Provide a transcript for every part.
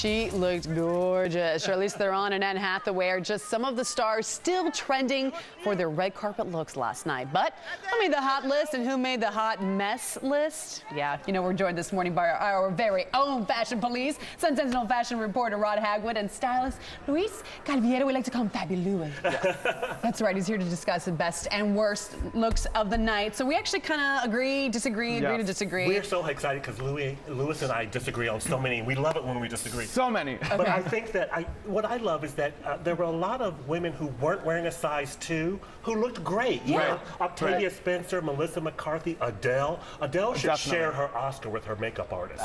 She looked gorgeous. Charlize Theron and Anne Hathaway are just some of the stars still trending for their red carpet looks last night. But who made the hot list and who made the hot mess list? Yeah, you know, we're joined this morning by our very own fashion police, Sun Sentinel fashion reporter Rod Hagwood and stylist Luis Calviero. We like to call him Fabulous. Yes. That's right. He's here to discuss the best and worst looks of the night. So we actually kind of agree, disagree, agree to disagree. We're so excited because Luis and I disagree on so many. We love it when we disagree. So many. Okay. But I think that what I love is that there were a lot of women who weren't wearing a size 2 who looked great. Yeah. You know, Octavia Spencer, Melissa McCarthy, Adele. Adele should share her Oscar with her makeup artist.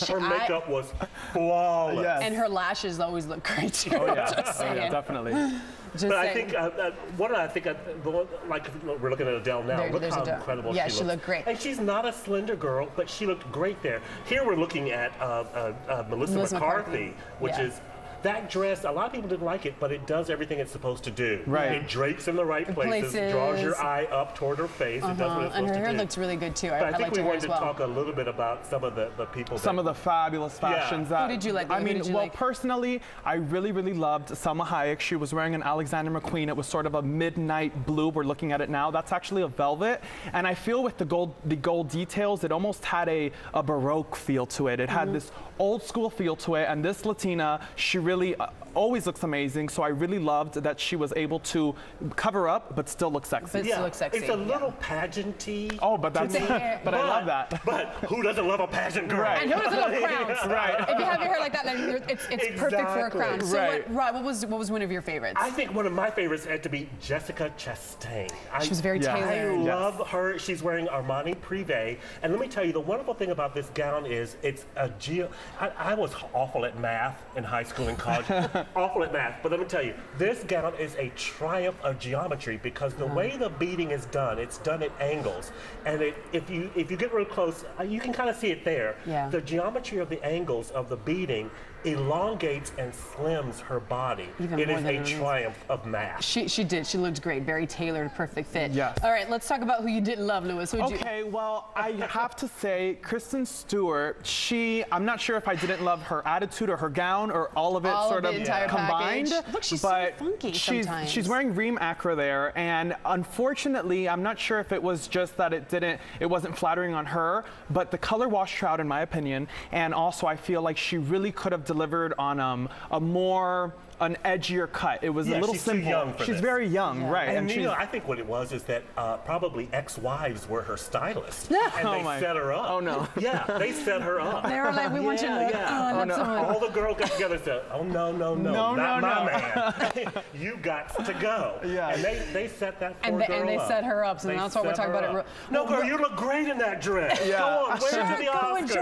Her makeup was flawless. Yes. And her lashes always look great too. Oh yeah, Just saying. yeah, definitely. Just but saying. I think, like we're looking at Adele now, look how incredible she looks. Yeah, she looked great. And she's not a slender girl, but she looked great there. Here we're looking at Melissa McCarthy, which is that dress. A lot of people didn't like it, but it does everything it's supposed to do. Right. It drapes in the right places, draws your eye up toward her face. It does what it's supposed to do. And her hair looks really good too. But I think we wanted to well. talk a little bit about some of the people. Some of the fabulous fashions that. Who did you like? I mean, well, personally, I really loved Salma Hayek. She was wearing an Alexander McQueen. It was sort of a midnight blue. We're looking at it now. That's actually a velvet, and I feel with the gold details, it almost had a Baroque feel to it. It had this old school feel to it, and this Latina, she really always looks amazing. So I really loved that she was able to cover up but still look sexy. But still look sexy. It's a little pageanty. Oh, but that's but I love that. But who doesn't love a pageant girl? Right. And who doesn't love crowns? Right. If you have your hair like that, then it's perfect for a crown. So Right. Rod, what was one of your favorites? I think one of my favorites had to be Jessica Chastain. She was very tailored. I love her. She's wearing Armani Privé. And let me tell you, the wonderful thing about this gown is it's a I was awful at math in high school and college. Awful at math. But let me tell you, this gown is a triumph of geometry because the way the beading is done, it's done at angles. And if you get real close, you can kind of see it there. Yeah. The geometry of the angles of the beading elongates and slims her body. It is a triumph of math. She did. She looked great. Very tailored, perfect fit. Yes. All right, let's talk about who you didn't love, Luis. Okay, well, I have to say, Kristen Stewart, I'm not sure if I didn't love her attitude or her gown or all of it sort of combined. Package. Look, she's but so funky sometimes. She's wearing Reem Acra there, and unfortunately, I'm not sure if it was just that it wasn't flattering on her, but the color washed her out in my opinion, and also I feel like she really could have delivered on an edgier cut. It was a little simple. Too young for she's this. very young, right? And you know, I think what it was is that probably ex-wives were her stylists, and they set her up. Oh no! Yeah, they set her up. They were like, we want you to All the girls got together and said, "Oh no, not my man. You got to go." Yeah. And they set that poor girl up. And they set her up, so that's why we're talking about it. No, girl, you look great in that dress. Yeah. Go on, wear it to the Oscars.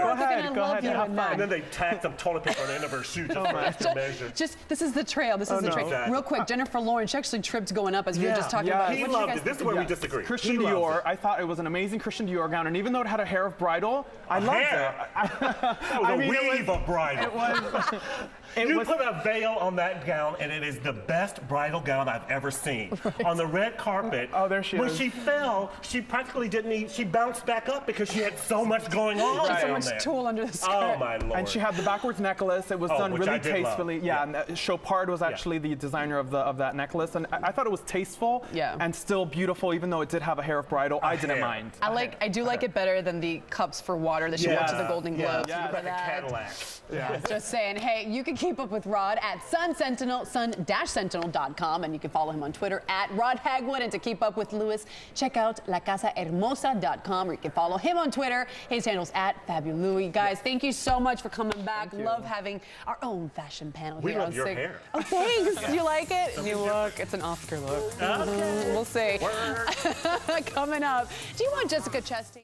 Go ahead. And then they tacked some toilet paper on the end of her shoe just for extra measure. This is the trail. This is the trail. Exactly. Real quick, Jennifer Lawrence, she actually tripped going up as we were just talking about. He loved it. This is where we disagree. Christian Dior, I thought it was an amazing Christian Dior gown, and even though it had a hair of bridal, I loved it. That was a weave of bridal. You put a veil on that gown, and it is the best bridal gown I've ever seen. On the red carpet, there she is. When she fell, she practically didn't she bounced back up because she had so much going on so much tulle under the skirt. Oh, my Lord. And she had the backwards necklace. It was done really tastefully. And Chopard was actually the designer of that necklace, and I thought it was tasteful and still beautiful, even though it did have a hair of bridal. I didn't mind. I do like it better than the cups for water that she wore to the Golden Globes. Yeah, like a Cadillac. Just saying, hey, you can keep up with Rod at Sun Sentinel, sun-sentinel.com, and you can follow him on Twitter at Rod Hagwood. And to keep up with Luis, check out lacasahermosa.com, or you can follow him on Twitter. His handle's at Fabulous. Guys, thank you so much for coming back. Love having our own fashion panel here. We love your hair. Oh, thanks. You like it? New look. It's an Oscar look. Okay. We'll see. Coming up, do you want Jessica Chastain?